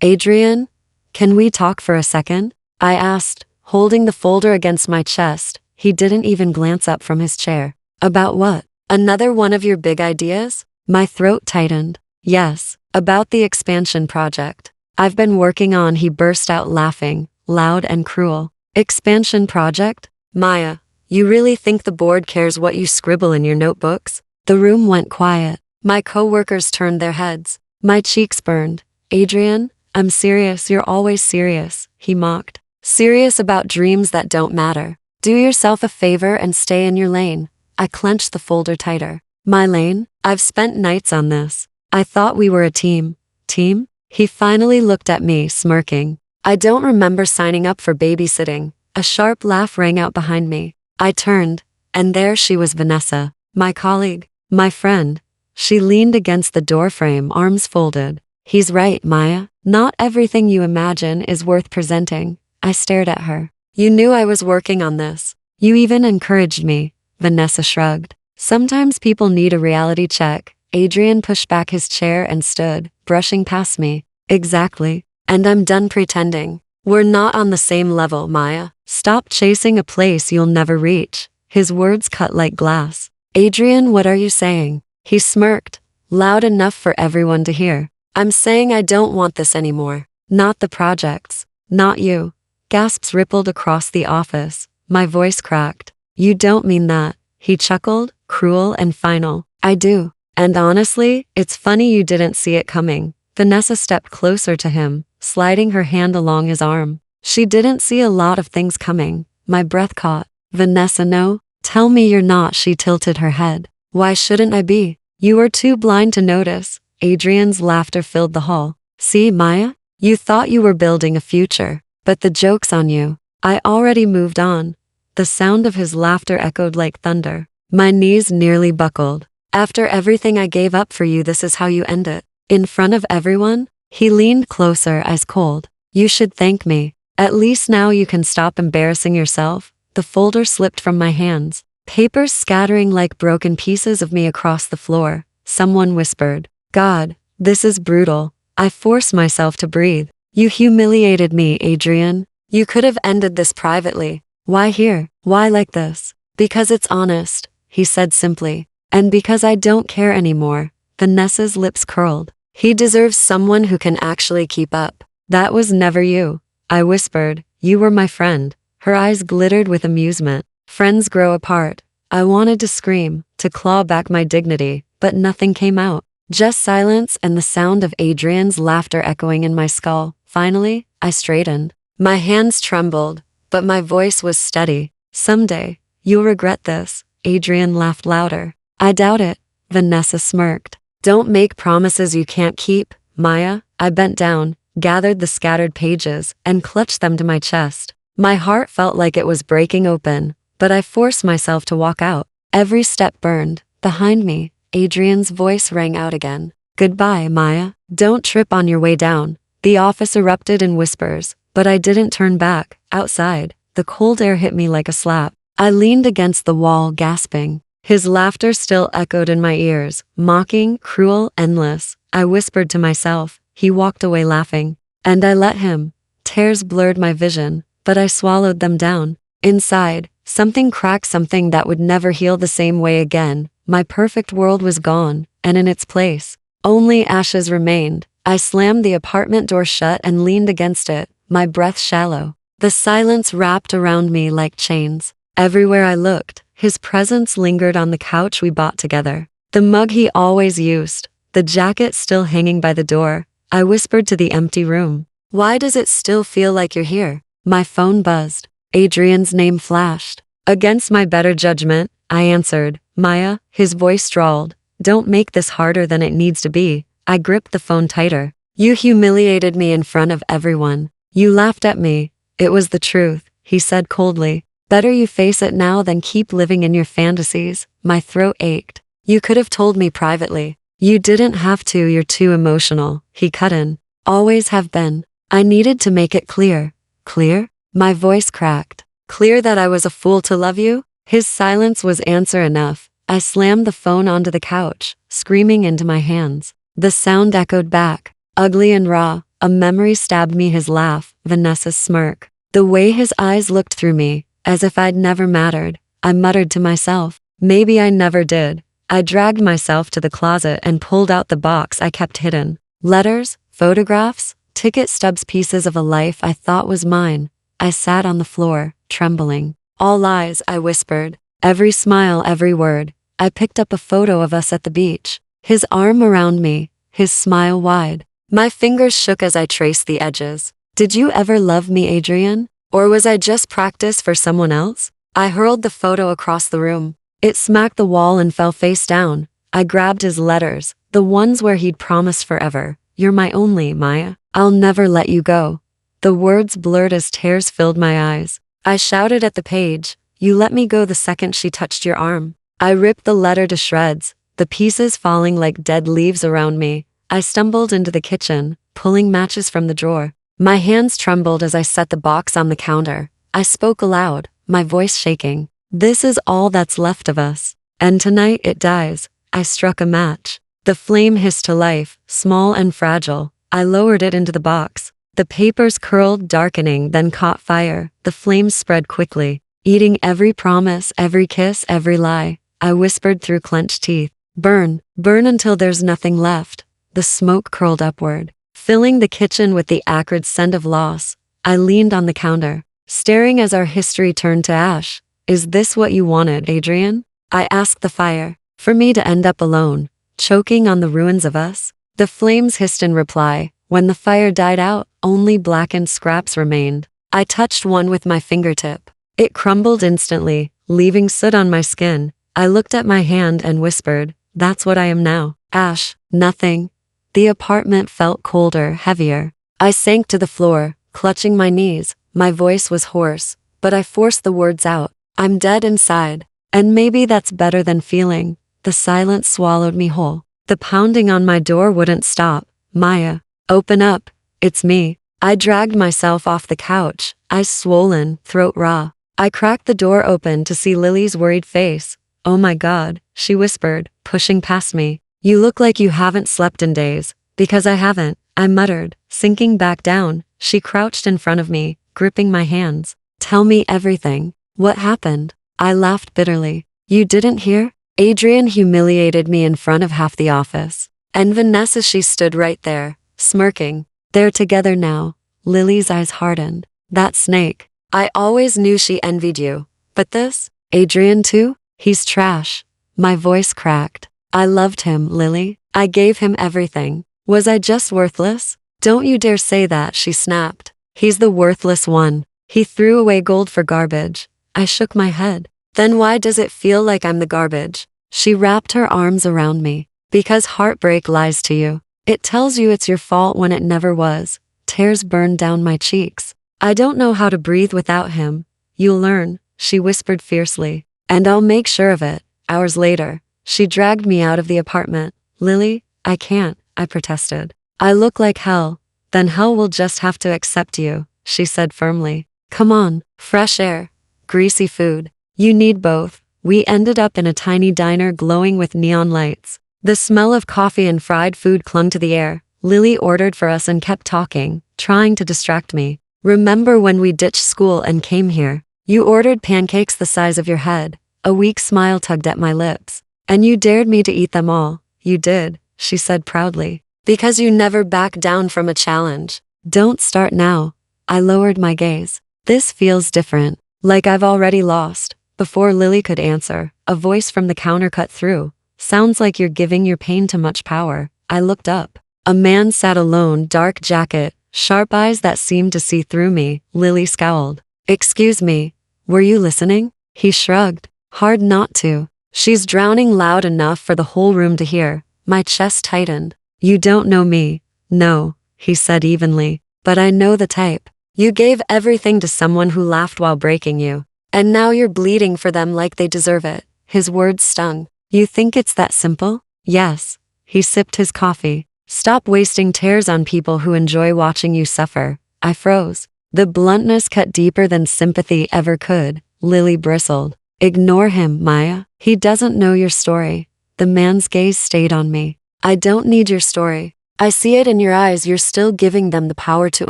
Adrian, can we talk for a second? I asked, holding the folder against my chest. He didn't even glance up from his chair. About what? Another one of your big ideas? My throat tightened. Yes, about the expansion project I've been working on. He burst out laughing, loud and cruel. Expansion project? Maya, you really think the board cares what you scribble in your notebooks? The room went quiet. My coworkers turned their heads. My cheeks burned. Adrian, I'm serious. You're always serious, he mocked. Serious about dreams that don't matter. Do yourself a favor and stay in your lane. I clenched the folder tighter. My lane? I've spent nights on this. I thought we were a team. Team? He finally looked at me, smirking. I don't remember signing up for babysitting. A sharp laugh rang out behind me. I turned, and there she was, Vanessa, my colleague, my friend. She leaned against the doorframe, arms folded. He's right, Maya. Not everything you imagine is worth presenting. I stared at her. You knew I was working on this. You even encouraged me. Vanessa shrugged. Sometimes people need a reality check. Adrian pushed back his chair and stood, brushing past me. Exactly. And I'm done pretending. We're not on the same level, Maya. Stop chasing a place you'll never reach. His words cut like glass. Adrian, what are you saying? He smirked, loud enough for everyone to hear. I'm saying I don't want this anymore. Not the projects. Not you. Gasps rippled across the office. My voice cracked. You don't mean that. He chuckled, cruel and final. I do. And honestly, it's funny you didn't see it coming. Vanessa stepped closer to him, sliding her hand along his arm. She didn't see a lot of things coming. My breath caught. Vanessa, no. Tell me you're not. She tilted her head. Why shouldn't I be? You were too blind to notice. Adrian's laughter filled the hall. See, Maya? You thought you were building a future, but the joke's on you. I already moved on. The sound of his laughter echoed like thunder. My knees nearly buckled. After everything I gave up for you, this is how you end it. In front of everyone? He leaned closer, eyes cold. You should thank me. At least now you can stop embarrassing yourself. The folder slipped from my hands, papers scattering like broken pieces of me across the floor. Someone whispered, God, this is brutal. I forced myself to breathe. You humiliated me, Adrian. You could have ended this privately. Why here? Why like this? Because it's honest, he said simply. And because I don't care anymore. Vanessa's lips curled. He deserves someone who can actually keep up. That was never you. I whispered, you were my friend. Her eyes glittered with amusement. Friends grow apart. I wanted to scream, to claw back my dignity, but nothing came out. Just silence and the sound of Adrian's laughter echoing in my skull. Finally, I straightened. My hands trembled, but my voice was steady. Someday, you'll regret this. Adrian laughed louder. I doubt it. Vanessa smirked. Don't make promises you can't keep, Maya. I bent down, gathered the scattered pages, and clutched them to my chest. My heart felt like it was breaking open, but I forced myself to walk out. Every step burned. Behind me, Adrian's voice rang out again. Goodbye, Maya. Don't trip on your way down. The office erupted in whispers, but I didn't turn back. Outside, the cold air hit me like a slap. I leaned against the wall, gasping. His laughter still echoed in my ears, mocking, cruel, endless. I whispered to myself. He walked away laughing. And I let him. Tears blurred my vision, but I swallowed them down. Inside, something cracked, something that would never heal the same way again. My perfect world was gone, and in its place, only ashes remained. I slammed the apartment door shut and leaned against it, my breath shallow. The silence wrapped around me like chains. Everywhere I looked, his presence lingered on the couch we bought together. The mug he always used, the jacket still hanging by the door. I whispered to the empty room. Why does it still feel like you're here? My phone buzzed. Adrian's name flashed. Against my better judgment, I answered. Maya, his voice drawled. Don't make this harder than it needs to be. I gripped the phone tighter. You humiliated me in front of everyone. You laughed at me. It was the truth, he said coldly. Better you face it now than keep living in your fantasies. My throat ached. You could have told me privately. You didn't have to, you're too emotional, he cut in. Always have been. I needed to make it clear. Clear? My voice cracked. Clear that I was a fool to love you? His silence was answer enough. I slammed the phone onto the couch, screaming into my hands. The sound echoed back, ugly and raw, A memory stabbed me, his laugh, Vanessa's smirk. The way his eyes looked through me, as if I'd never mattered. I muttered to myself, maybe I never did. I dragged myself to the closet and pulled out the box I kept hidden. Letters, photographs, ticket stubs, pieces of a life I thought was mine. I sat on the floor, trembling. All lies, I whispered. Every smile, every word. I picked up a photo of us at the beach. His arm around me, his smile wide. My fingers shook as I traced the edges. Did you ever love me, Adrian? Or was I just practice for someone else? I hurled the photo across the room. It smacked the wall and fell face down. I grabbed his letters, the ones where he'd promised forever. You're my only, Maya. I'll never let you go. The words blurred as tears filled my eyes. I shouted at the page, you let me go the second she touched your arm. I ripped the letter to shreds, the pieces falling like dead leaves around me. I stumbled into the kitchen, pulling matches from the drawer. My hands trembled as I set the box on the counter. I spoke aloud, my voice shaking. This is all that's left of us. And tonight it dies. I struck a match. The flame hissed to life, small and fragile. I lowered it into the box. The papers curled, darkening, then caught fire. The flames spread quickly, eating every promise, every kiss, every lie. I whispered through clenched teeth, burn, burn until there's nothing left. The smoke curled upward, filling the kitchen with the acrid scent of loss. I leaned on the counter, staring as our history turned to ash. Is this what you wanted, Adrian? I asked the fire. For me to end up alone, choking on the ruins of us? The flames hissed in reply. When the fire died out, only blackened scraps remained. I touched one with my fingertip. It crumbled instantly, leaving soot on my skin. I looked at my hand and whispered, that's what I am now. Ash, nothing. The apartment felt colder, heavier. I sank to the floor, clutching my knees. My voice was hoarse, but I forced the words out. I'm dead inside. And maybe that's better than feeling. The silence swallowed me whole. The pounding on my door wouldn't stop. Maya, open up. It's me. I dragged myself off the couch, eyes swollen, throat raw. I cracked the door open to see Lily's worried face. Oh my God, she whispered, pushing past me. You look like you haven't slept in days. Because I haven't, I muttered, sinking back down. She crouched in front of me, gripping my hands. Tell me everything. What happened? I laughed bitterly. You didn't hear? Adrian humiliated me in front of half the office. And Vanessa, she stood right there, smirking. They're together now. Lily's eyes hardened. That snake. I always knew she envied you. But this? Adrian too? He's trash. My voice cracked. I loved him, Lily. I gave him everything. Was I just worthless? Don't you dare say that, she snapped. He's the worthless one. He threw away gold for garbage. I shook my head. Then why does it feel like I'm the garbage? She wrapped her arms around me. Because heartbreak lies to you. It tells you it's your fault when it never was. Tears burned down my cheeks. I don't know how to breathe without him. You'll learn, she whispered fiercely. And I'll make sure of it. Hours later, she dragged me out of the apartment. Lily, I can't, I protested. I look like hell. Then hell will just have to accept you, she said firmly. Come on, fresh air, greasy food. You need both. We ended up in a tiny diner glowing with neon lights. The smell of coffee and fried food clung to the air. Lily ordered for us and kept talking, trying to distract me. Remember when we ditched school and came here? You ordered pancakes the size of your head. A weak smile tugged at my lips. And you dared me to eat them all. You did, she said proudly. Because you never backed down from a challenge. Don't start now. I lowered my gaze. This feels different. Like I've already lost. Before Lily could answer, a voice from the counter cut through. Sounds like you're giving your pain too much power. I looked up. A man sat alone, dark jacket, sharp eyes that seemed to see through me. Lily scowled. Excuse me, were you listening? He shrugged. Hard not to. She's drowning loud enough for the whole room to hear. My chest tightened. You don't know me. No, he said evenly. But I know the type. You gave everything to someone who laughed while breaking you. And now you're bleeding for them like they deserve it. His words stung. You think it's that simple? Yes. He sipped his coffee. Stop wasting tears on people who enjoy watching you suffer. I froze. The bluntness cut deeper than sympathy ever could. Lily bristled. Ignore him, Maya. He doesn't know your story. The man's gaze stayed on me. I don't need your story. I see it in your eyes, you're still giving them the power to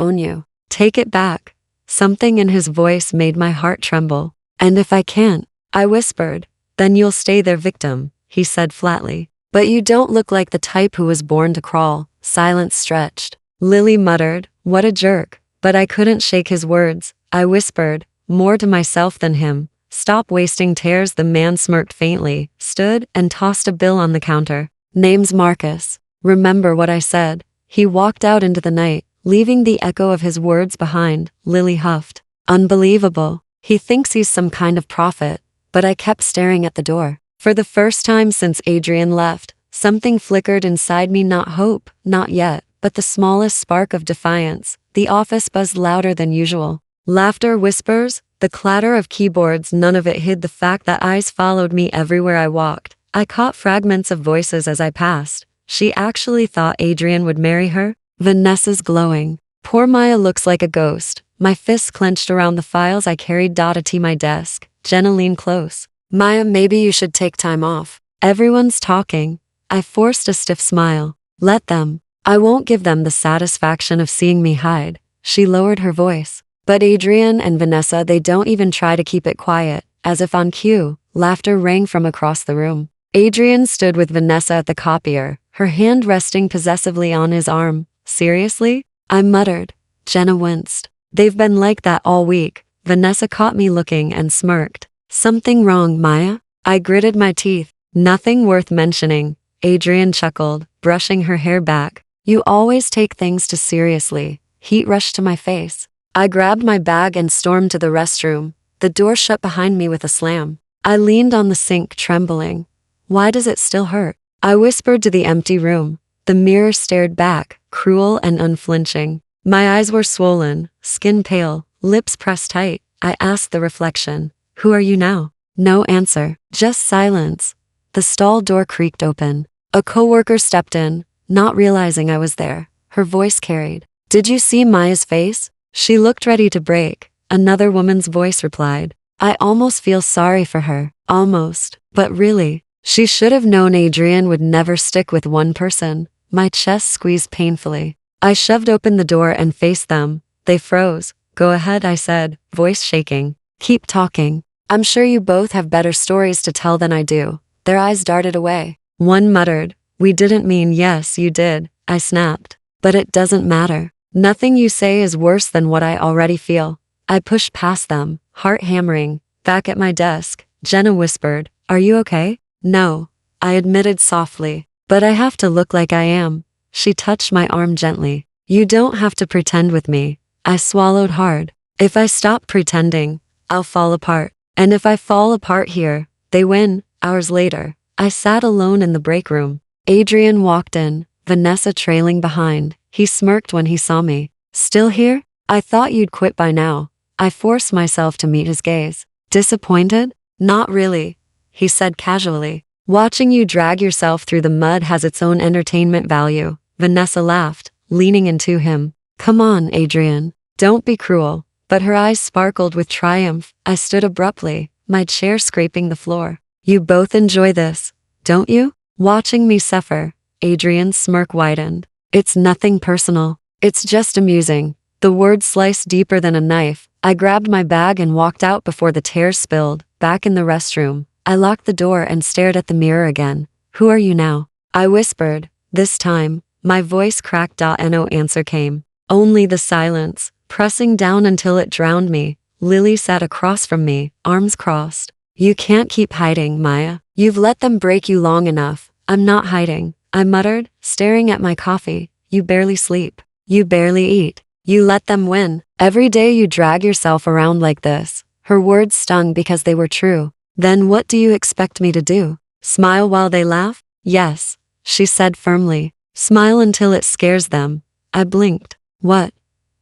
own you. Take it back. Something in his voice made my heart tremble. And if I can't, I whispered, then you'll stay their victim, he said flatly. But you don't look like the type who was born to crawl. Silence stretched. Lily muttered, what a jerk. But I couldn't shake his words. I whispered, more to myself than him. Stop wasting tears. The man smirked faintly, stood, and tossed a bill on the counter. Name's Marcus. Remember what I said. He walked out into the night, leaving the echo of his words behind. Lily huffed. Unbelievable. He thinks he's some kind of prophet. But I kept staring at the door. For the first time since Adrian left, something flickered inside me, not hope, not yet, but the smallest spark of defiance. The office buzzed louder than usual. Laughter, whispers, the clatter of keyboards, none of it hid the fact that eyes followed me everywhere I walked. I caught fragments of voices as I passed. She actually thought Adrian would marry her? Vanessa's glowing. Poor Maya looks like a ghost. My fists clenched around the files I carried. To my desk. Jenna leaned close. Maya, maybe you should take time off. Everyone's talking. I forced a stiff smile. Let them. I won't give them the satisfaction of seeing me hide. She lowered her voice. But Adrian and Vanessa, they don't even try to keep it quiet. As if on cue, laughter rang from across the room. Adrian stood with Vanessa at the copier, her hand resting possessively on his arm. Seriously? I muttered. Jenna winced. They've been like that all week. Vanessa caught me looking and smirked. Something wrong, Maya? I gritted my teeth. Nothing worth mentioning. Adrian chuckled, brushing her hair back. You always take things too seriously. Heat rushed to my face. I grabbed my bag and stormed to the restroom. The door shut behind me with a slam. I leaned on the sink, trembling. Why does it still hurt? I whispered to the empty room. The mirror stared back, cruel and unflinching. My eyes were swollen, skin pale, lips pressed tight. I asked the reflection, who are you now? No answer, just silence. The stall door creaked open. A coworker stepped in, not realizing I was there. Her voice carried. Did you see Maya's face? She looked ready to break. Another woman's voice replied. I almost feel sorry for her. Almost. But really, she should have known Adrian would never stick with one person. My chest squeezed painfully. I shoved open the door and faced them. They froze. Go ahead, I said, voice shaking. Keep talking. I'm sure you both have better stories to tell than I do. Their eyes darted away. One muttered. We didn't mean yes, you did. I snapped. But it doesn't matter. Nothing you say is worse than what I already feel. I pushed past them, heart hammering. Back at my desk, Jenna whispered, are you okay? No, I admitted softly. But I have to look like I am. She touched my arm gently. You don't have to pretend with me. I swallowed hard. If I stop pretending, I'll fall apart. And if I fall apart here, they win. Hours later, I sat alone in the break room. Adrian walked in, Vanessa trailing behind. He smirked when he saw me. Still here? I thought you'd quit by now. I forced myself to meet his gaze. Disappointed? Not really, he said casually. Watching you drag yourself through the mud has its own entertainment value. Vanessa laughed, leaning into him. Come on, Adrian. Don't be cruel. But her eyes sparkled with triumph. I stood abruptly, my chair scraping the floor. You both enjoy this, don't you? Watching me suffer. Adrian's smirk widened. It's nothing personal. It's just amusing. The words sliced deeper than a knife. I grabbed my bag and walked out before the tears spilled. Back in the restroom, I locked the door and stared at the mirror again. Who are you now? I whispered. This time, my voice cracked. No answer came. Only the silence, pressing down until it drowned me. Lily sat across from me, arms crossed. You can't keep hiding, Maya. You've let them break you long enough. I'm not hiding, I muttered, staring at my coffee. You barely sleep. You barely eat. You let them win. Every day you drag yourself around like this. Her words stung because they were true. Then what do you expect me to do? Smile while they laugh? Yes, she said firmly. Smile until it scares them. I blinked. What?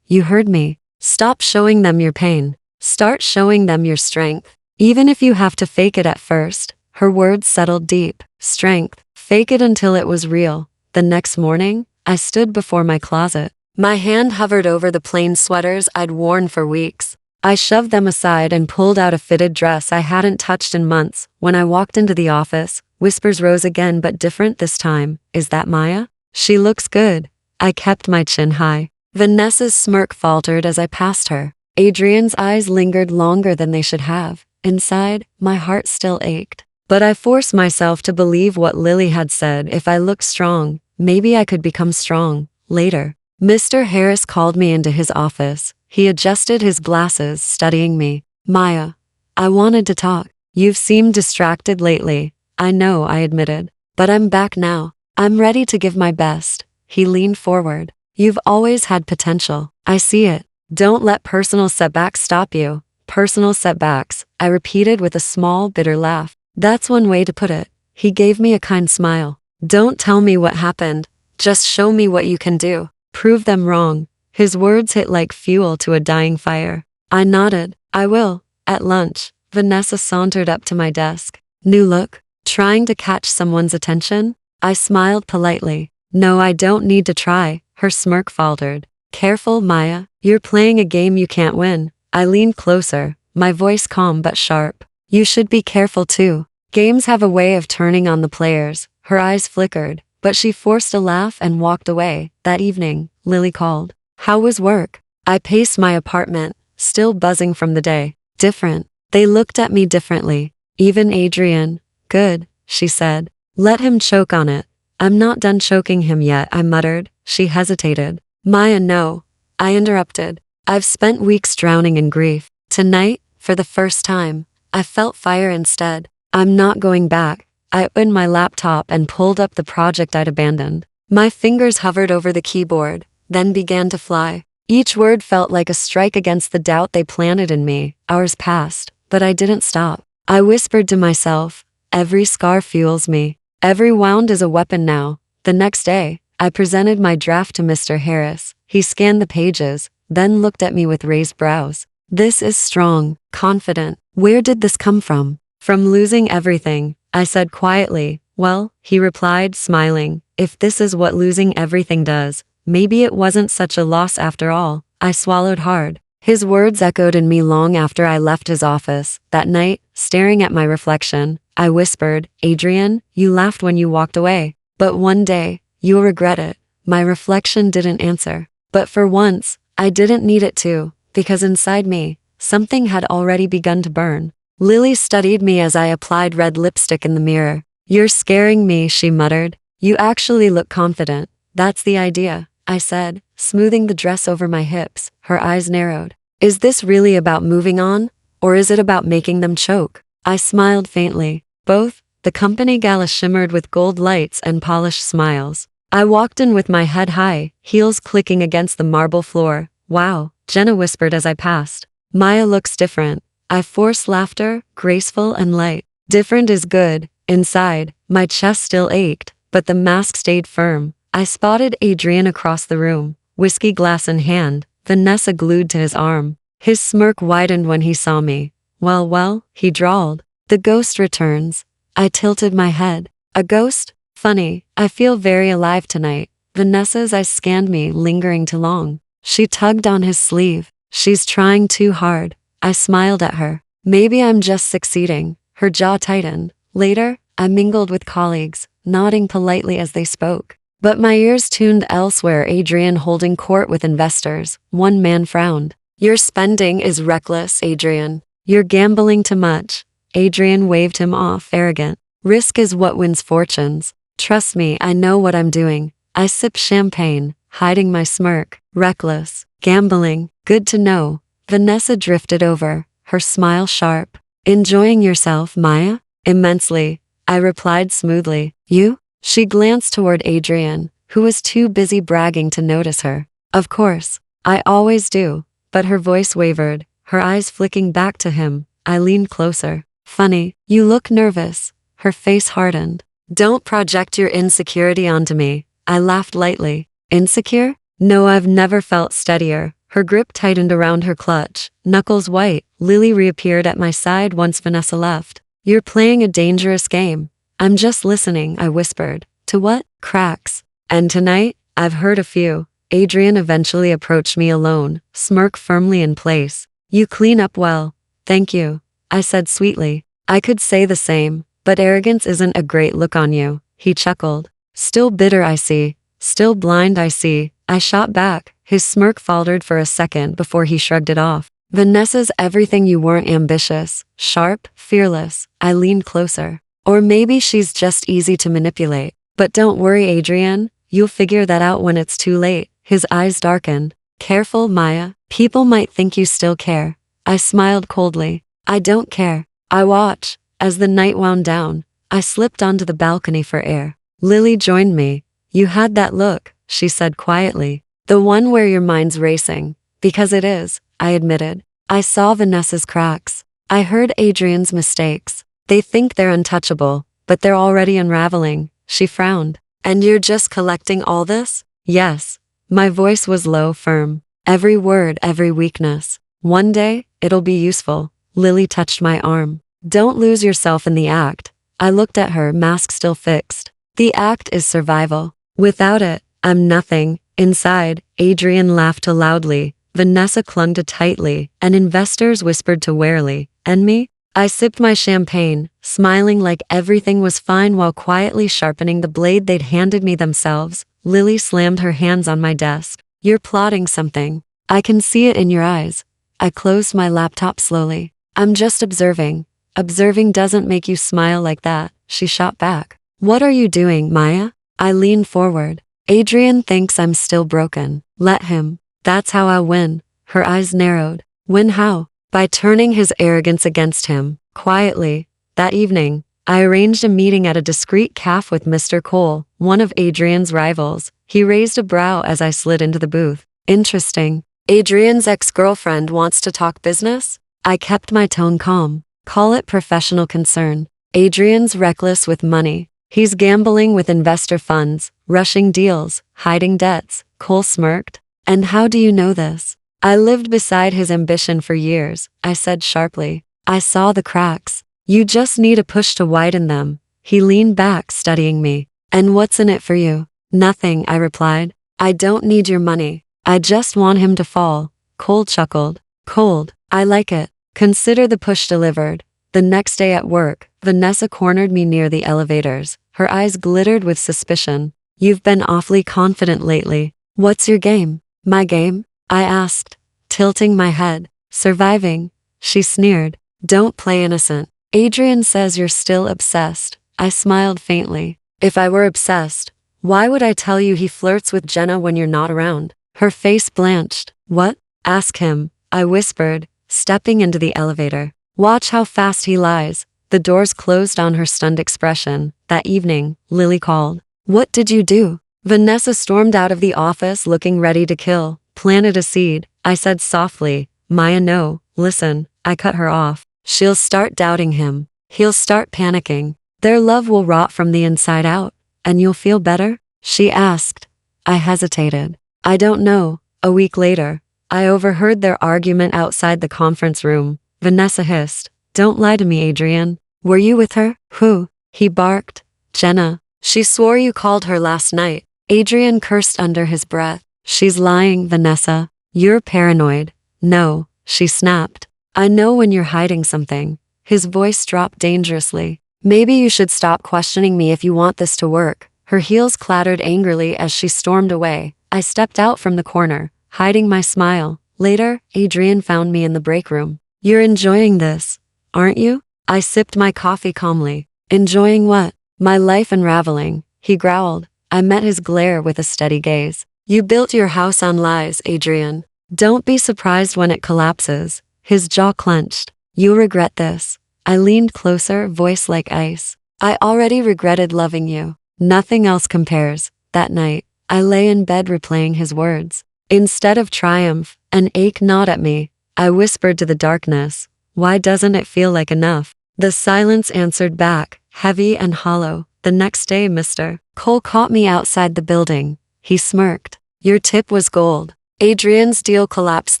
You heard me. Stop showing them your pain. Start showing them your strength. Even if you have to fake it at first. Her words settled deep. Strength. Fake it until it was real. The next morning, I stood before my closet. My hand hovered over the plain sweaters I'd worn for weeks. I shoved them aside and pulled out a fitted dress I hadn't touched in months. When I walked into the office, whispers rose again, but different this time. Is that Maya? She looks good, I kept my chin high. Vanessa's smirk faltered as I passed her. Adrian's eyes lingered longer than they should have. Inside, my heart still ached. But I forced myself to believe what Lily had said. If I looked strong, maybe I could become strong. Later, Mr. Harris called me into his office. He adjusted his glasses, studying me. Maya, I wanted to talk. You've seemed distracted lately. I know, I admitted. But I'm back now. I'm ready to give my best. He leaned forward. You've always had potential. I see it. Don't let personal setbacks stop you. Personal setbacks, I repeated with a small, bitter laugh. That's one way to put it. He gave me a kind smile. Don't tell me what happened. Just show me what you can do. Prove them wrong. His words hit like fuel to a dying fire. I nodded. I will. At lunch, Vanessa sauntered up to my desk. New look? Trying to catch someone's attention? I smiled politely. No, I don't need to try. Her smirk faltered. Careful, Maya. You're playing a game you can't win. I leaned closer, my voice calm but sharp. You should be careful too. Games have a way of turning on the players. Her eyes flickered, but she forced a laugh and walked away. That evening, Lily called. How was work? I paced my apartment, still buzzing from the day. Different. They looked at me differently. Even Adrian. Good, she said. Let him choke on it. I'm not done choking him yet, I muttered. She hesitated. Maya, no. I interrupted. I've spent weeks drowning in grief. Tonight, for the first time, I felt fire instead. I'm not going back. I opened my laptop and pulled up the project I'd abandoned. My fingers hovered over the keyboard, then began to fly. Each word felt like a strike against the doubt they planted in me. Hours passed, but I didn't stop. I whispered to myself, every scar fuels me. Every wound is a weapon now. The next day, I presented my draft to Mr. Harris. He scanned the pages, then looked at me with raised brows. This is strong, confident. Where did this come from? From losing everything, I said quietly. Well, he replied, smiling, if this is what losing everything does, maybe it wasn't such a loss after all. I swallowed hard. His words echoed in me long after I left his office. That night, staring at my reflection, I whispered, Adrian, you laughed when you walked away. But one day, you'll regret it. My reflection didn't answer. But for once, I didn't need it to, because inside me, something had already begun to burn. Lily studied me as I applied red lipstick in the mirror. You're scaring me, she muttered. You actually look confident. That's the idea, I said, smoothing the dress over my hips. Her eyes narrowed. Is this really about moving on, or is it about making them choke? I smiled faintly. Both. The company gala shimmered with gold lights and polished smiles. I walked in with my head high, heels clicking against the marble floor. Wow, Jenna whispered as I passed. Maya looks different. I forced laughter, graceful and light. Different is good. Inside, my chest still ached, but the mask stayed firm. I spotted Adrian across the room, whiskey glass in hand, Vanessa glued to his arm. His smirk widened when he saw me. Well, he drawled. The ghost returns. I tilted my head. A ghost? Funny, I feel very alive tonight. Vanessa's eyes scanned me, lingering too long. She tugged on his sleeve. She's trying too hard. I smiled at her. Maybe I'm just succeeding. Her jaw tightened. Later, I mingled with colleagues, nodding politely as they spoke. But my ears tuned elsewhere. Adrian holding court with investors. One man frowned. Your spending is reckless, Adrian. You're gambling too much. Adrian waved him off, arrogant. Risk is what wins fortunes. Trust me, I know what I'm doing. I sipped champagne, hiding my smirk. Reckless. Gambling. Good to know. Vanessa drifted over, her smile sharp. Enjoying yourself, Maya? Immensely. I replied smoothly. You? She glanced toward Adrian, who was too busy bragging to notice her. Of course. I always do. But her voice wavered, her eyes flicking back to him. I leaned closer. Funny, you look nervous. Her face hardened. Don't project your insecurity onto me. I laughed lightly. Insecure? No, I've never felt steadier. Her grip tightened around her clutch, knuckles white. Lily reappeared at my side once Vanessa left. You're playing a dangerous game. I'm just listening, I whispered. To what? Cracks. And tonight, I've heard a few. Adrian eventually approached me alone, smirk firmly in place. You clean up well. Thank you, I said sweetly. I could say the same, but arrogance isn't a great look on you. He chuckled. Still bitter, I see. Still blind, I see. I shot back. His smirk faltered for a second before he shrugged it off. Vanessa's everything you weren't ambitious, sharp, fearless. I leaned closer. Or maybe she's just easy to manipulate. But don't worry, Adrian. You'll figure that out when it's too late. His eyes darkened. Careful, Maya. People might think you still care. I smiled coldly. I don't care. I watch. As the night wound down, I slipped onto the balcony for air. Lily joined me. You had that look, she said quietly. The one where your mind's racing. Because it is, I admitted. I saw Vanessa's cracks. I heard Adrian's mistakes. They think they're untouchable, but they're already unraveling. She frowned. And you're just collecting all this? Yes. My voice was low, firm. Every word, every weakness. One day, it'll be useful. Lily touched my arm. Don't lose yourself in the act. I looked at her, mask still fixed. The act is survival. Without it, I'm nothing. Inside, Adrian laughed loudly. Vanessa clung to tightly, and investors whispered to warily. And me? I sipped my champagne, smiling like everything was fine while quietly sharpening the blade they'd handed me themselves. Lily slammed her hands on my desk. You're plotting something. I can see it in your eyes. I closed my laptop slowly. I'm just observing. Observing doesn't make you smile like that, she shot back. What are you doing, Maya? I leaned forward. Adrian thinks I'm still broken. Let him. That's how I win. Her eyes narrowed. Win how? By turning his arrogance against him. Quietly. That evening, I arranged a meeting at a discreet cafe with Mr. Cole, one of Adrian's rivals. He raised a brow as I slid into the booth. Interesting. Adrian's ex-girlfriend wants to talk business? I kept my tone calm. Call it professional concern. Adrian's reckless with money. He's gambling with investor funds, rushing deals, hiding debts. Cole smirked. And how do you know this? I lived beside his ambition for years, I said sharply. I saw the cracks. You just need a push to widen them. He leaned back, studying me. And what's in it for you? Nothing, I replied. I don't need your money. I just want him to fall. Cole chuckled. Cold. I like it. Consider the push delivered. The next day at work, Vanessa cornered me near the elevators. Her eyes glittered with suspicion. You've been awfully confident lately. What's your game? My game? I asked, tilting my head. Surviving. She sneered. Don't play innocent. Adrian says you're still obsessed. I smiled faintly. If I were obsessed, why would I tell you he flirts with Jenna when you're not around? Her face blanched. What? Ask him, I whispered, stepping into the elevator. Watch how fast he lies. The doors closed on her stunned expression. That evening, Lily called. What did you do? Vanessa stormed out of the office looking ready to kill. Planted a seed, I said softly. Maya, no, listen. I cut her off. She'll start doubting him. He'll start panicking. Their love will rot from the inside out. And you'll feel better? She asked. I hesitated. I don't know. A week later, I overheard their argument outside the conference room. Vanessa hissed. Don't lie to me, Adrian. Were you with her? Who? He barked. Jenna. She swore you called her last night. Adrian cursed under his breath. She's lying, Vanessa. You're paranoid. No, she snapped. I know when you're hiding something. His voice dropped dangerously. Maybe you should stop questioning me if you want this to work. Her heels clattered angrily as she stormed away. I stepped out from the corner, hiding my smile. Later, Adrian found me in the break room. You're enjoying this, aren't you? I sipped my coffee calmly. Enjoying what? My life unraveling, he growled. I met his glare with a steady gaze. You built your house on lies, Adrian. Don't be surprised when it collapses. His jaw clenched. You'll regret this. I leaned closer, voice like ice. I already regretted loving you. Nothing else compares. That night, I lay in bed replaying his words. Instead of triumph, an ache gnawed at me. I whispered to the darkness. Why doesn't it feel like enough? The silence answered back, heavy and hollow. The next day, Mr. Cole caught me outside the building. He smirked. Your tip was gold. Adrian's deal collapsed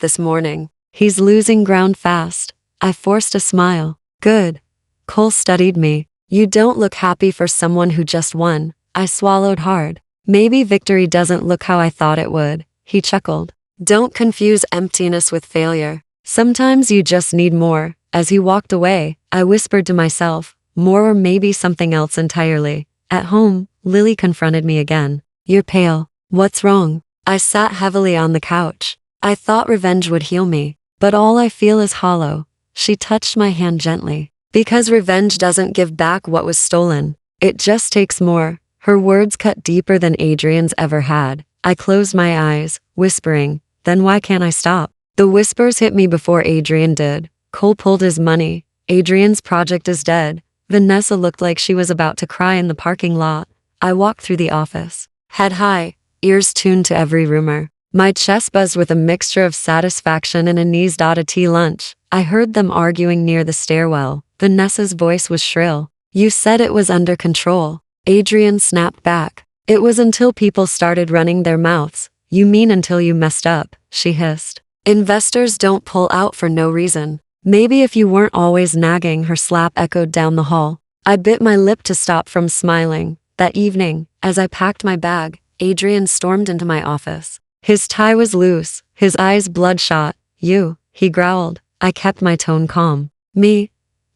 this morning. He's losing ground fast. I forced a smile. Good. Cole studied me. You don't look happy for someone who just won. I swallowed hard. Maybe victory doesn't look how I thought it would. He chuckled. Don't confuse emptiness with failure. Sometimes you just need more. As he walked away, I whispered to myself, more or maybe something else entirely. At home, Lily confronted me again. You're pale. What's wrong? I sat heavily on the couch. I thought revenge would heal me, but all I feel is hollow. She touched my hand gently. Because revenge doesn't give back what was stolen. It just takes more. Her words cut deeper than Adrian's ever had. I closed my eyes, whispering, then why can't I stop? The whispers hit me before Adrian did. Cole pulled his money. Adrian's project is dead. Vanessa looked like she was about to cry in the parking lot. I walked through the office, head high, ears tuned to every rumor. My chest buzzed with a mixture of satisfaction and a knees-dotted tea lunch. I heard them arguing near the stairwell. Vanessa's voice was shrill. You said it was under control. Adrian snapped back. It was until people started running their mouths. You mean until you messed up, she hissed. Investors don't pull out for no reason. Maybe if you weren't always nagging, her slap echoed down the hall. I bit my lip to stop from smiling. That evening, as I packed my bag, Adrian stormed into my office. His tie was loose, his eyes bloodshot. You, he growled. I kept my tone calm. Me?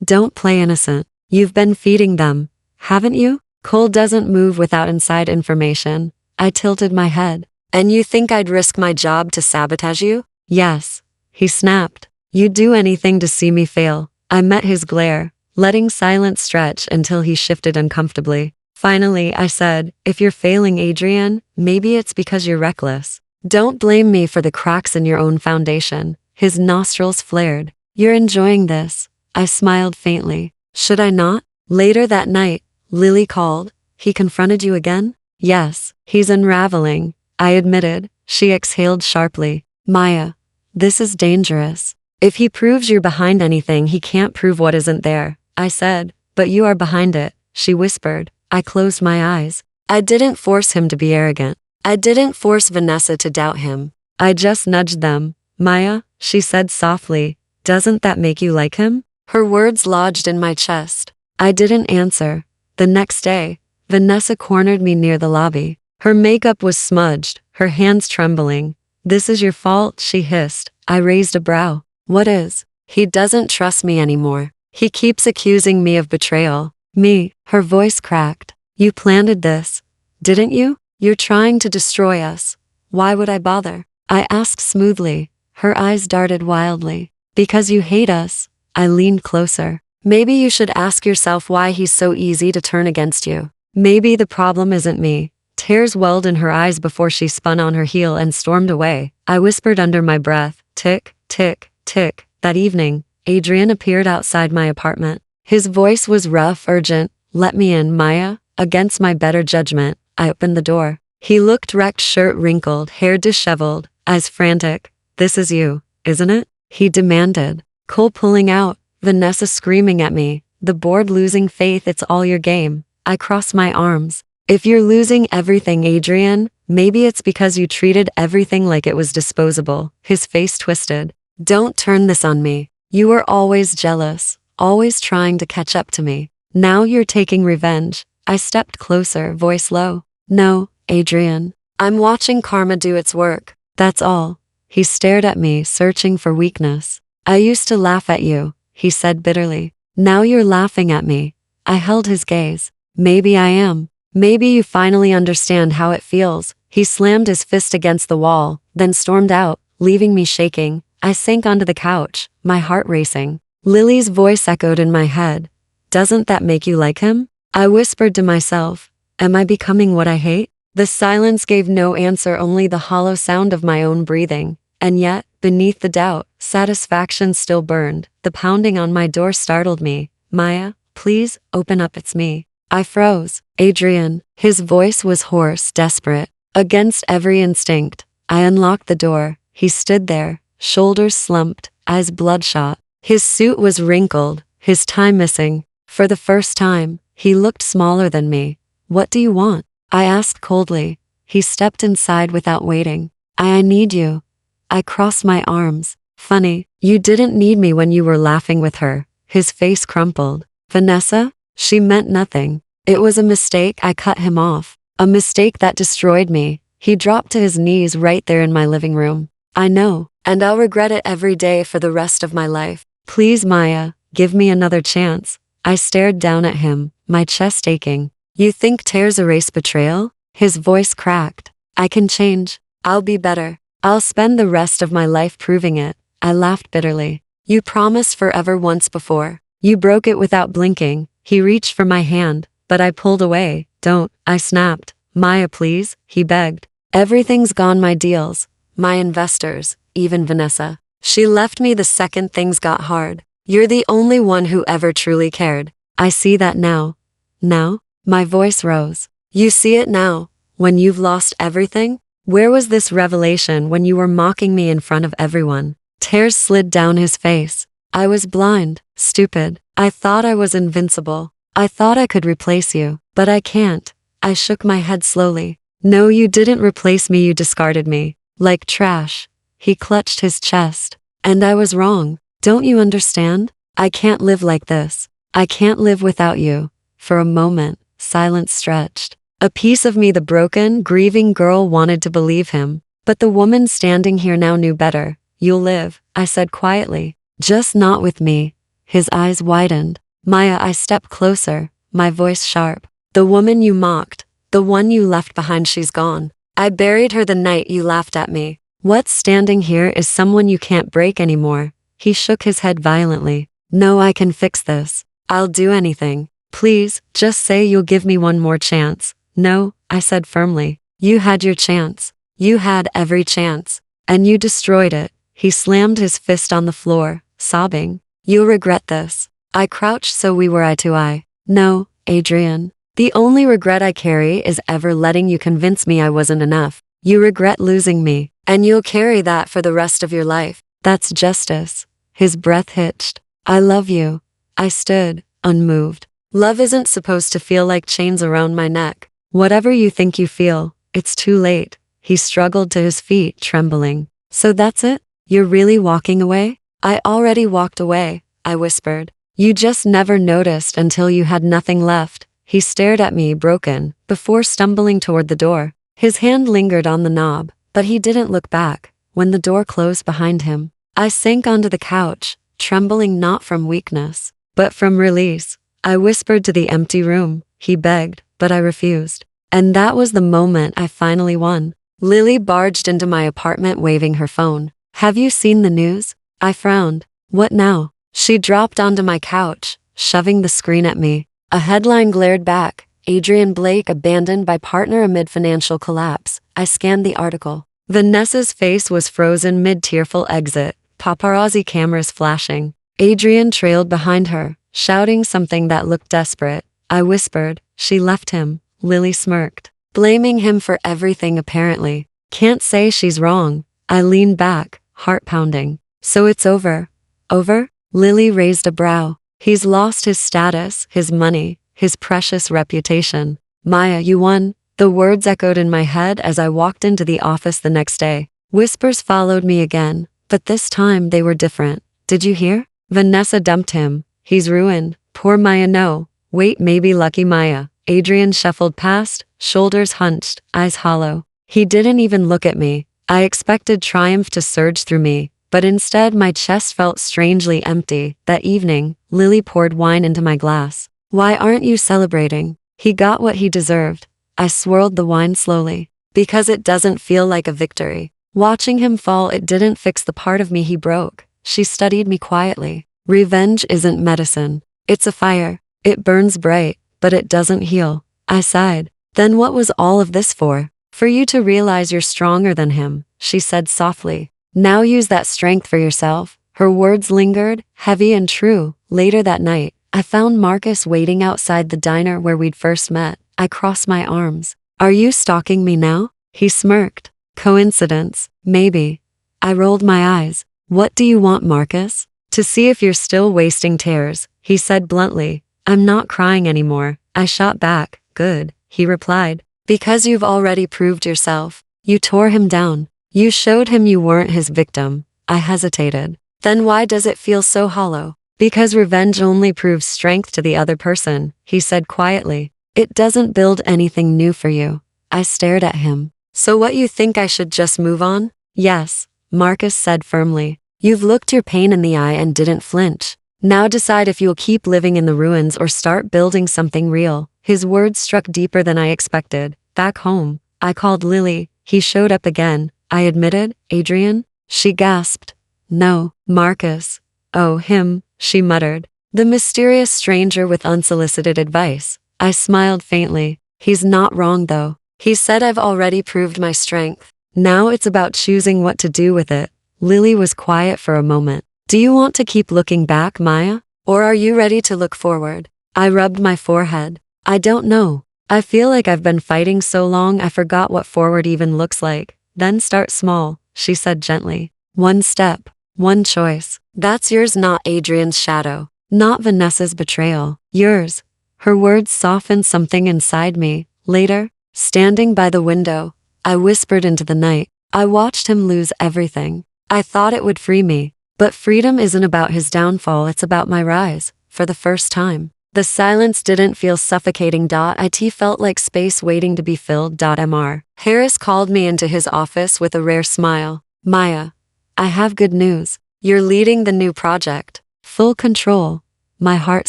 Don't play innocent. You've been feeding them, haven't you? Cole doesn't move without inside information. I tilted my head. And you think I'd risk my job to sabotage you? Yes, he snapped. You'd do anything to see me fail. I met his glare, letting silence stretch until he shifted uncomfortably. Finally, I said, if you're failing, Adrian, maybe it's because you're reckless. Don't blame me for the cracks in your own foundation. His nostrils flared. You're enjoying this. I smiled faintly. Should I not? Later that night, Lily called. He confronted you again? Yes, he's unraveling, I admitted. She exhaled sharply. Maya, this is dangerous. If he proves you're behind anything, he can't prove what isn't there, I said. But you are behind it, she whispered. I closed my eyes. I didn't force him to be arrogant. I didn't force Vanessa to doubt him. I just nudged them. Maya, she said softly, doesn't that make you like him? Her words lodged in my chest. I didn't answer. The next day, Vanessa cornered me near the lobby. Her makeup was smudged, her hands trembling. This is your fault, she hissed. I raised a brow. What is? He doesn't trust me anymore. He keeps accusing me of betrayal. Me, her voice cracked. You planted this, didn't you? You're trying to destroy us. Why would I bother? I asked smoothly. Her eyes darted wildly. Because you hate us. I leaned closer. Maybe you should ask yourself why he's so easy to turn against you. Maybe the problem isn't me. Tears welled in her eyes before she spun on her heel and stormed away. I whispered under my breath, tick, tick, tick. That evening, Adrian appeared outside my apartment. His voice was rough, urgent. Let me in, Maya. Against my better judgment, I opened the door. He looked wrecked, shirt wrinkled, hair disheveled, eyes frantic. This is you, isn't it? He demanded. Cole pulling out, Vanessa screaming at me. The board losing faith, it's all your game. I crossed my arms. If you're losing everything, Adrian, maybe it's because you treated everything like it was disposable. His face twisted. Don't turn this on me. You were always jealous, always trying to catch up to me. Now you're taking revenge. I stepped closer, voice low. No, Adrian. I'm watching karma do its work. That's all. He stared at me, searching for weakness. I used to laugh at you, he said bitterly. Now you're laughing at me. I held his gaze. Maybe I am. Maybe you finally understand how it feels. He slammed his fist against the wall, then stormed out, leaving me shaking. I sank onto the couch, my heart racing. Lily's voice echoed in my head. Doesn't that make you like him? I whispered to myself. Am I becoming what I hate? The silence gave no answer, only the hollow sound of my own breathing. And yet, beneath the doubt, satisfaction still burned. The pounding on my door startled me. Maya, please, open up, it's me. I froze. Adrian. His voice was hoarse, desperate. Against every instinct, I unlocked the door. He stood there, shoulders slumped, eyes bloodshot. His suit was wrinkled, his tie missing. For the first time, he looked smaller than me. What do you want? I asked coldly. He stepped inside without waiting. I need you. I crossed my arms. Funny, you didn't need me when you were laughing with her. His face crumpled. Vanessa? She meant nothing. It was a mistake. I cut him off. A mistake that destroyed me. He dropped to his knees right there in my living room. I know, and I'll regret it every day for the rest of my life. Please, Maya, give me another chance. I stared down at him, my chest aching. You think tears erase betrayal? His voice cracked. I can change. I'll be better. I'll spend the rest of my life proving it. I laughed bitterly. You promised forever once before. You broke it without blinking. He reached for my hand, but I pulled away. Don't, I snapped. Maya, please, he begged. Everything's gone, my deals, my investors, even Vanessa. She left me the second things got hard. You're the only one who ever truly cared. I see that now. Now? My voice rose. You see it now, when you've lost everything? Where was this revelation when you were mocking me in front of everyone? Tears slid down his face. I was blind, stupid. I thought I was invincible. I thought I could replace you, but I can't. I shook my head slowly. No, you didn't replace me, you discarded me. Like trash. He clutched his chest. And I was wrong. Don't you understand? I can't live like this. I can't live without you. For a moment, silence stretched. A piece of me, the broken, grieving girl, wanted to believe him. But the woman standing here now knew better. You'll live, I said quietly. Just not with me. His eyes widened. Maya, I stepped closer, my voice sharp. The woman you mocked, the one you left behind, she's gone. I buried her the night you laughed at me. What's standing here is someone you can't break anymore. He shook his head violently. No, I can fix this. I'll do anything. Please, just say you'll give me one more chance. No, I said firmly. You had your chance. You had every chance. And you destroyed it. He slammed his fist on the floor, sobbing. You'll regret this. I crouched so we were eye to eye. No, Adrian. The only regret I carry is ever letting you convince me I wasn't enough. You regret losing me, and you'll carry that for the rest of your life. That's justice. His breath hitched. I love you. I stood, unmoved. Love isn't supposed to feel like chains around my neck. Whatever you think you feel, it's too late. He struggled to his feet, trembling. So that's it? You're really walking away? I already walked away, I whispered. You just never noticed until you had nothing left. He stared at me, broken, before stumbling toward the door. His hand lingered on the knob, but he didn't look back. When the door closed behind him, I sank onto the couch, trembling not from weakness, but from release. I whispered to the empty room. He begged, but I refused. And that was the moment I finally won. Lily barged into my apartment waving her phone. Have you seen the news? I frowned. What now? She dropped onto my couch, shoving the screen at me. A headline glared back. Adrian Blake abandoned by partner amid financial collapse. I scanned the article. Vanessa's face was frozen mid-tearful exit, paparazzi cameras flashing. Adrian trailed behind her, shouting something that looked desperate. I whispered, she left him. Lily smirked, blaming him for everything apparently. Can't say she's wrong. I leaned back, heart pounding. So it's over? Over? Lily raised a brow. He's lost his status, his money, his precious reputation. Maya, you won. The words echoed in my head as I walked into the office the next day. Whispers followed me again, but this time they were different. Did you hear? Vanessa dumped him. He's ruined. Poor Maya, no. Wait, maybe lucky Maya. Adrian shuffled past, shoulders hunched, eyes hollow. He didn't even look at me. I expected triumph to surge through me, but instead my chest felt strangely empty. That evening, Lily poured wine into my glass. Why aren't you celebrating? He got what he deserved. I swirled the wine slowly. Because it doesn't feel like a victory. Watching him fall, it didn't fix the part of me he broke. She studied me quietly. Revenge isn't medicine. It's a fire. It burns bright, but it doesn't heal. I sighed. Then what was all of this for? For you to realize you're stronger than him, she said softly. Now use that strength for yourself. Her words lingered, heavy and true. Later that night, I found Marcus waiting outside the diner where we'd first met. I crossed my arms. Are you stalking me now? He smirked. Coincidence, maybe. I rolled my eyes. What do you want, Marcus? To see if you're still wasting tears, he said bluntly. I'm not crying anymore. I shot back. Good, he replied. Because you've already proved yourself. You tore him down. You showed him you weren't his victim. I hesitated. Then why does it feel so hollow? Because revenge only proves strength to the other person, he said quietly. It doesn't build anything new for you. I stared at him. So what, you think I should just move on? Yes, Marcus said firmly. You've looked your pain in the eye and didn't flinch. Now decide if you'll keep living in the ruins or start building something real. His words struck deeper than I expected. Back home, I called Lily. He showed up again, I admitted. Adrian? She gasped. No, Marcus. Oh, him, she muttered. The mysterious stranger with unsolicited advice. I smiled faintly. He's not wrong though. He said I've already proved my strength. Now it's about choosing what to do with it. Lily was quiet for a moment. Do you want to keep looking back, Maya? Or are you ready to look forward? I rubbed my forehead. I don't know. I feel like I've been fighting so long I forgot what forward even looks like. Then start small, she said gently. One step, one choice. That's yours, not Adrian's shadow. Not Vanessa's betrayal. Yours. Her words softened something inside me. Later, standing by the window, I whispered into the night. I watched him lose everything. I thought it would free me. But freedom isn't about his downfall, it's about my rise. For the first time. The silence didn't feel suffocating. It felt like space waiting to be filled. Mr. Harris called me into his office with a rare smile. Maya, I have good news. You're leading the new project. Full control. My heart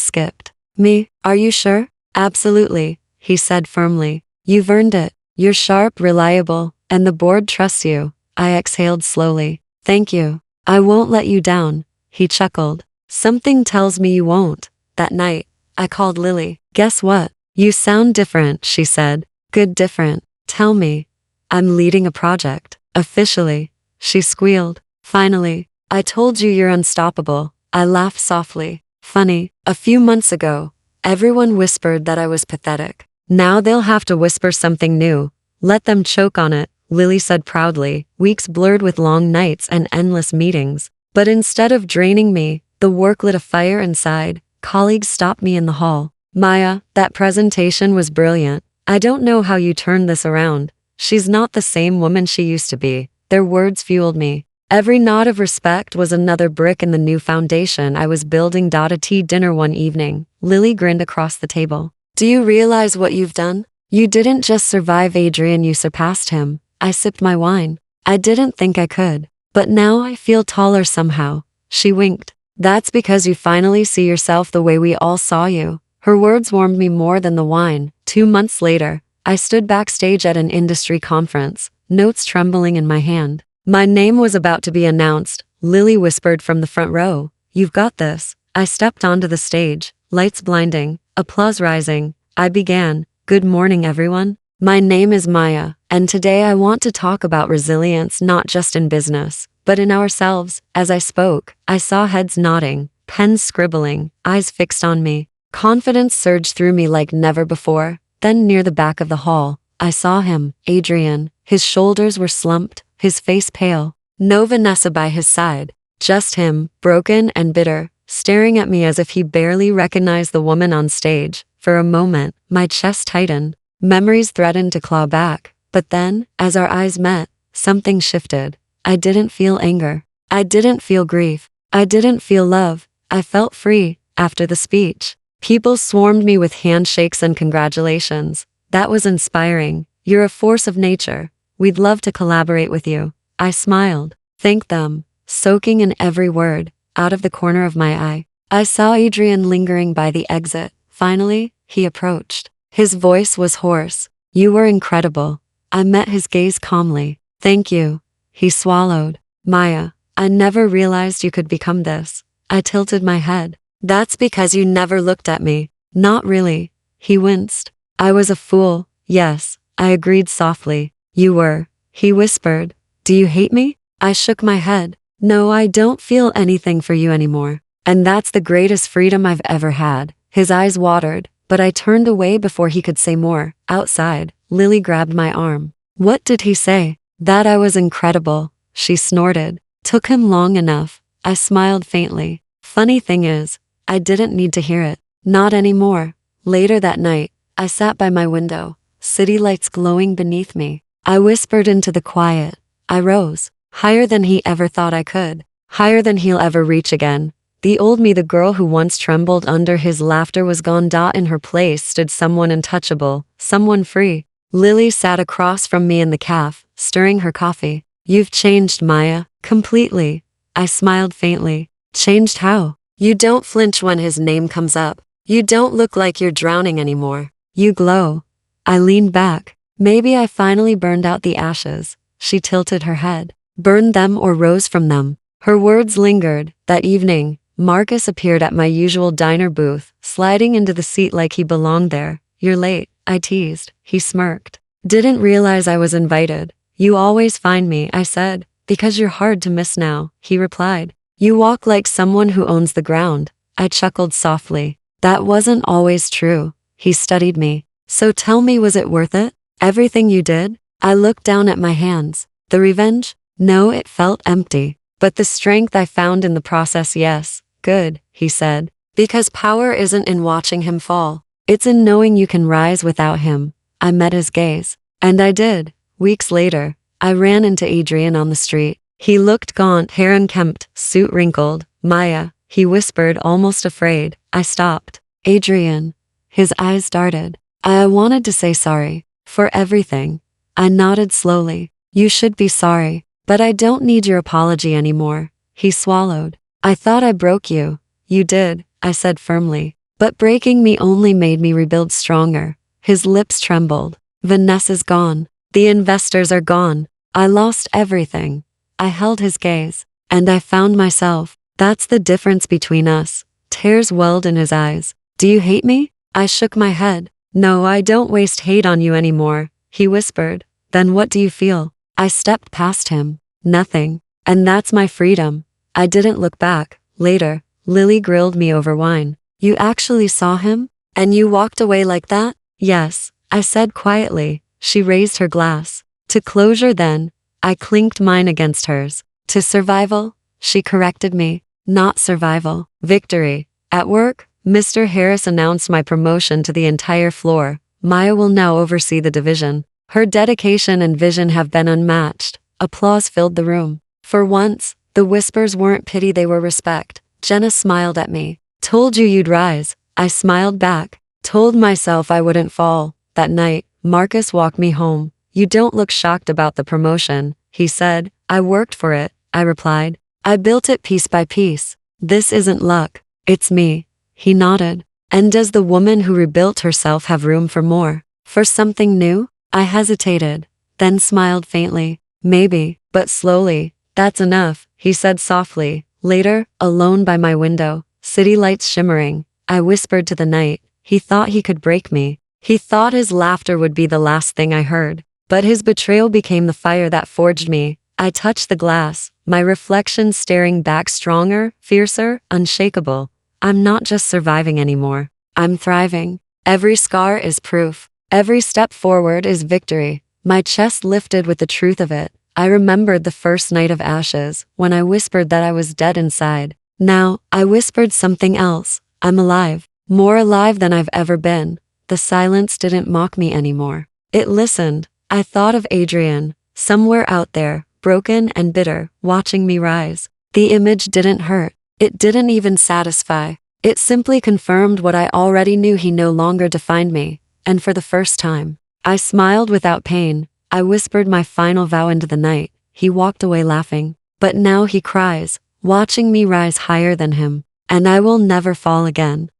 skipped. Me? Are you sure? Absolutely, he said firmly. You've earned it. You're sharp, reliable, and the board trusts you. I exhaled slowly. Thank you. I won't let you down, he chuckled. Something tells me you won't. That night, I called Lily. Guess what? You sound different, she said. Good different. Tell me. I'm leading a project. Officially. She squealed. Finally. I told you you're unstoppable. I laughed softly. Funny. A few months ago, everyone whispered that I was pathetic. Now they'll have to whisper something new. Let them choke on it, Lily said proudly. Weeks blurred with long nights and endless meetings. But instead of draining me, the work lit a fire inside. Colleagues stopped me in the hall. Maya, that presentation was brilliant. I don't know how you turned this around. She's not the same woman she used to be. Their words fueled me. Every nod of respect was another brick in the new foundation I was building. At dinner one evening, Lily grinned across the table. Do you realize what you've done? You didn't just survive Adrian, you surpassed him. I sipped my wine. I didn't think I could. But now I feel taller somehow. She winked. That's because you finally see yourself the way we all saw you. Her words warmed me more than the wine. 2 months later, I stood backstage at an industry conference, notes trembling in my hand. My name was about to be announced. Lily whispered from the front row. You've got this. I stepped onto the stage, lights blinding, applause rising. I began. Good morning, everyone. My name is Maya, and today I want to talk about resilience not just in business, but in ourselves. As I spoke, I saw heads nodding, pens scribbling, eyes fixed on me. Confidence surged through me like never before. Then near the back of the hall, I saw him, Adrian. His shoulders were slumped, his face pale. No Vanessa by his side. Just him, broken and bitter, staring at me as if he barely recognized the woman on stage. For a moment, my chest tightened. Memories threatened to claw back. But then, as our eyes met, something shifted. I didn't feel anger. I didn't feel grief. I didn't feel love. I felt free. After the speech, people swarmed me with handshakes and congratulations. That was inspiring. You're a force of nature. We'd love to collaborate with you. I smiled. Thanked them, soaking in every word. Out of the corner of my eye, I saw Adrian lingering by the exit. Finally, he approached. His voice was hoarse. You were incredible. I met his gaze calmly. Thank you. He swallowed. Maya, I never realized you could become this. I tilted my head. That's because you never looked at me. Not really. He winced. I was a fool. Yes, I agreed softly. You were. He whispered. Do you hate me? I shook my head. No, I don't feel anything for you anymore. And that's the greatest freedom I've ever had. His eyes watered, but I turned away before he could say more. Outside, Lily grabbed my arm. What did he say? That I was incredible, she snorted. Took him long enough. I smiled faintly. Funny thing is, I didn't need to hear it. Not anymore. Later that night, I sat by my window, city lights glowing beneath me. I whispered into the quiet. I rose, higher than he ever thought I could, higher than he'll ever reach again. The old me, the girl who once trembled under his laughter, was gone. In her place stood someone untouchable, someone free. Lily sat across from me in the cafe, stirring her coffee. You've changed, Maya, completely. I smiled faintly. Changed how? You don't flinch when his name comes up. You don't look like you're drowning anymore. You glow. I leaned back. Maybe I finally burned out the ashes. She tilted her head. Burned them or rose from them. Her words lingered. That evening, Marcus appeared at my usual diner booth, sliding into the seat like he belonged there. You're late, I teased. He smirked. Didn't realize I was invited. You always find me, I said. Because you're hard to miss now, he replied. You walk like someone who owns the ground. I chuckled softly. That wasn't always true. He studied me. So tell me, was it worth it? Everything you did? I looked down at my hands. The revenge? No, it felt empty. But the strength I found in the process, yes. Good, he said. Because power isn't in watching him fall. It's in knowing you can rise without him. I met his gaze. And I did. Weeks later, I ran into Adrian on the street. He looked gaunt, hair unkempt, suit wrinkled. Maya, he whispered, almost afraid. I stopped. Adrian. His eyes darted. I wanted to say sorry. For everything. I nodded slowly. You should be sorry. But I don't need your apology anymore. He swallowed. I thought I broke you. You did, I said firmly. But breaking me only made me rebuild stronger. His lips trembled. Vanessa's gone. The investors are gone. I lost everything. I held his gaze. And I found myself. That's the difference between us. Tears welled in his eyes. Do you hate me? I shook my head. No, I don't waste hate on you anymore. He whispered. Then what do you feel? I stepped past him. Nothing. And that's my freedom. I didn't look back. Later, Lily grilled me over wine. You actually saw him? And you walked away like that? Yes, I said quietly. She raised her glass. To closure then. I clinked mine against hers. To survival? She corrected me. Not survival. Victory. At work, Mr. Harris announced my promotion to the entire floor. Maya will now oversee the division. Her dedication and vision have been unmatched. Applause filled the room. For once, the whispers weren't pity, they were respect. Jenna smiled at me. Told you you'd rise. I smiled back. Told myself I wouldn't fall. That night, Marcus walked me home. You don't look shocked about the promotion, he said. I worked for it, I replied. I built it piece by piece. This isn't luck. It's me. He nodded. And does the woman who rebuilt herself have room for more? For something new? I hesitated, then smiled faintly. Maybe, but slowly. That's enough, he said softly. Later, alone by my window, city lights shimmering, I whispered to the night. He thought he could break me. He thought his laughter would be the last thing I heard. But his betrayal became the fire that forged me. I touched the glass, my reflection staring back stronger, fiercer, unshakable. I'm not just surviving anymore. I'm thriving. Every scar is proof. Every step forward is victory. My chest lifted with the truth of it. I remembered the first night of ashes, when I whispered that I was dead inside. Now, I whispered something else. I'm alive. More alive than I've ever been. The silence didn't mock me anymore. It listened. I thought of Adrian, somewhere out there, broken and bitter, watching me rise. The image didn't hurt. It didn't even satisfy. It simply confirmed what I already knew: he no longer defined me. And for the first time, I smiled without pain. I whispered my final vow into the night. He walked away laughing. But now he cries, watching me rise higher than him. And I will never fall again.